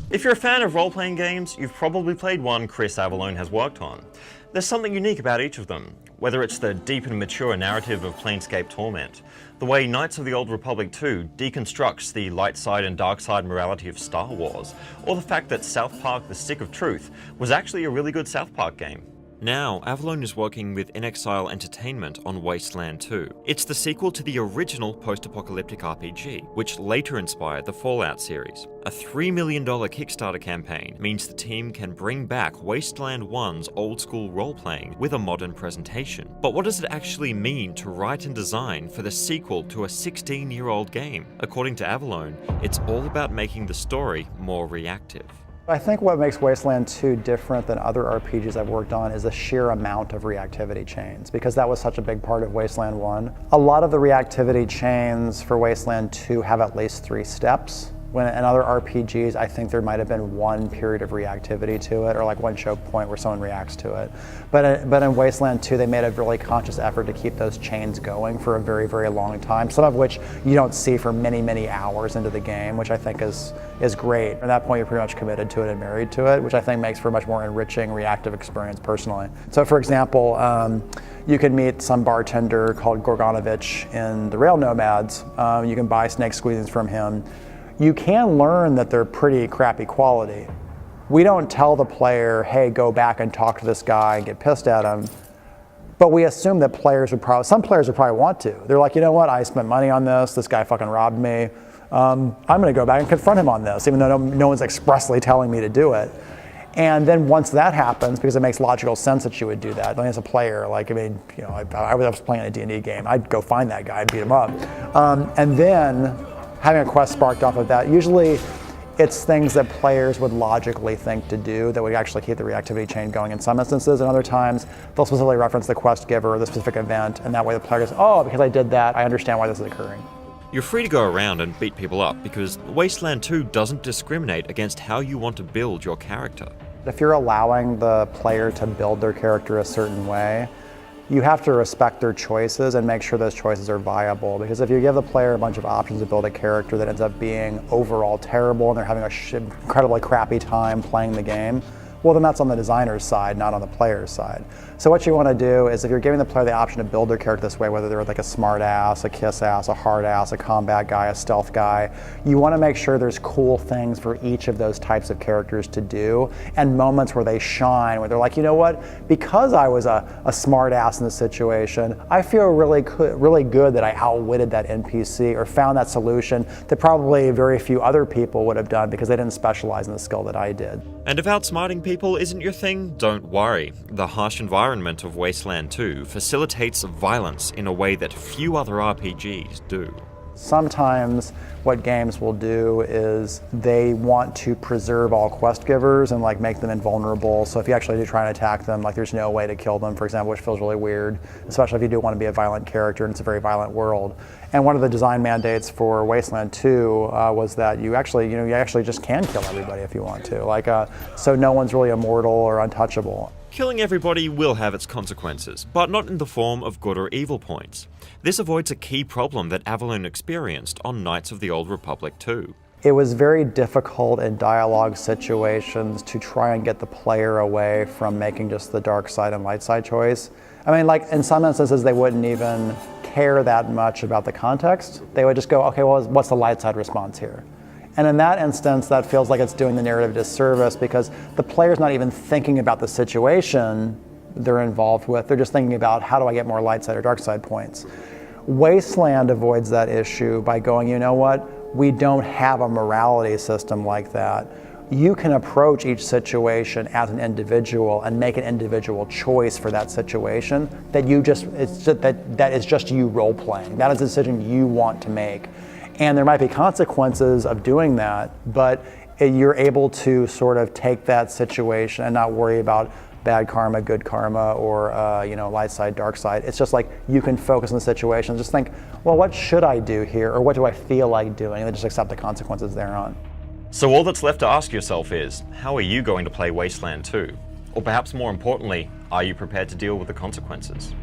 If you're a fan of role-playing games, you've probably played one Chris Avellone has worked on. There's something unique about each of them, whether it's the deep and mature narrative of Planescape Torment, the way Knights of the Old Republic 2 deconstructs the light side and dark side morality of Star Wars, or the fact that South Park: The Stick of Truth was actually a really good South Park game. Now, Avellone is working with inXile Entertainment on Wasteland 2. It's the sequel to the original post-apocalyptic RPG, which later inspired the Fallout series. A $3 million Kickstarter campaign means the team can bring back Wasteland 1's old-school role-playing with a modern presentation. But what does it actually mean to write and design for the sequel to a 16-year-old game? According to Avellone, it's all about making the story more reactive. I think what makes Wasteland 2 different than other RPGs I've worked on is the sheer amount of reactivity chains, because that was such a big part of Wasteland 1. A lot of the reactivity chains for Wasteland 2 have at least 3 steps. When in other RPGs, I think there might have been one period of reactivity to it, or like one choke point where someone reacts to it. But in Wasteland 2, they made a really conscious effort to keep those chains going for a very, very long time, some of which you don't see for many, many hours into the game, which I think is great. At that point, you're pretty much committed to it and married to it, which I think makes for a much more enriching, reactive experience personally. So for example, you can meet some bartender called Gorgonovich in the Rail Nomads. You can buy snake squeezings from him. You can learn that they're pretty crappy quality. We don't tell the player, hey, go back and talk to this guy and get pissed at him. But we assume that some players would probably want to. They're like, you know what, I spent money on this guy fucking robbed me. I'm gonna go back and confront him on this, even though no one's expressly telling me to do it. And then once that happens, because it makes logical sense that you would do that, as a player, like, I mean, you know, I was playing a D&D game, I'd go find that guy and beat him up. And then, having a quest sparked off of that, usually it's things that players would logically think to do that would actually keep the reactivity chain going in some instances, and other times they'll specifically reference the quest giver or the specific event, and that way the player goes, oh, because I did that, I understand why this is occurring. You're free to go around and beat people up because Wasteland 2 doesn't discriminate against how you want to build your character. If you're allowing the player to build their character a certain way, you have to respect their choices and make sure those choices are viable, because if you give the player a bunch of options to build a character that ends up being overall terrible and they're having an incredibly crappy time playing the game, well, then that's on the designer's side, not on the player's side. So what you want to do is, if you're giving the player the option to build their character this way, whether they're like a smart ass, a kiss ass, a hard ass, a combat guy, a stealth guy, you want to make sure there's cool things for each of those types of characters to do, and moments where they shine, where they're like, you know what, because I was a smart ass in this situation, I feel really good that I outwitted that NPC or found that solution that probably very few other people would have done because they didn't specialize in the skill that I did. And if outsmarting people isn't your thing, don't worry. The harsh environment of Wasteland 2 facilitates violence in a way that few other RPGs do. Sometimes what games will do is they want to preserve all quest givers and like make them invulnerable. So if you actually do try and attack them, like there's no way to kill them, for example, which feels really weird, especially if you do want to be a violent character and it's a very violent world. And one of the design mandates for Wasteland 2 was that you actually just can kill everybody if you want to. So no one's really immortal or untouchable. Killing everybody will have its consequences, but not in the form of good or evil points. This avoids a key problem that Avellone experienced on Knights of the Old Republic 2. It was very difficult in dialogue situations to try and get the player away from making just the dark side and light side choice. I mean, like in some instances they wouldn't even care that much about the context. They would just go, okay, well, what's the light side response here? And in that instance, that feels like it's doing the narrative a disservice because the player's not even thinking about the situation they're involved with. They're just thinking about, how do I get more light side or dark side points? Wasteland avoids that issue by going, you know what? We don't have a morality system like that. You can approach each situation as an individual and make an individual choice for that situation that is just you role playing. That is a decision you want to make. And there might be consequences of doing that, but you're able to sort of take that situation and not worry about bad karma, good karma, or light side, dark side. It's just like you can focus on the situation and just think, well, what should I do here, or what do I feel like doing, and then just accept the consequences thereon. So all that's left to ask yourself is, how are you going to play Wasteland 2? Or perhaps more importantly, are you prepared to deal with the consequences?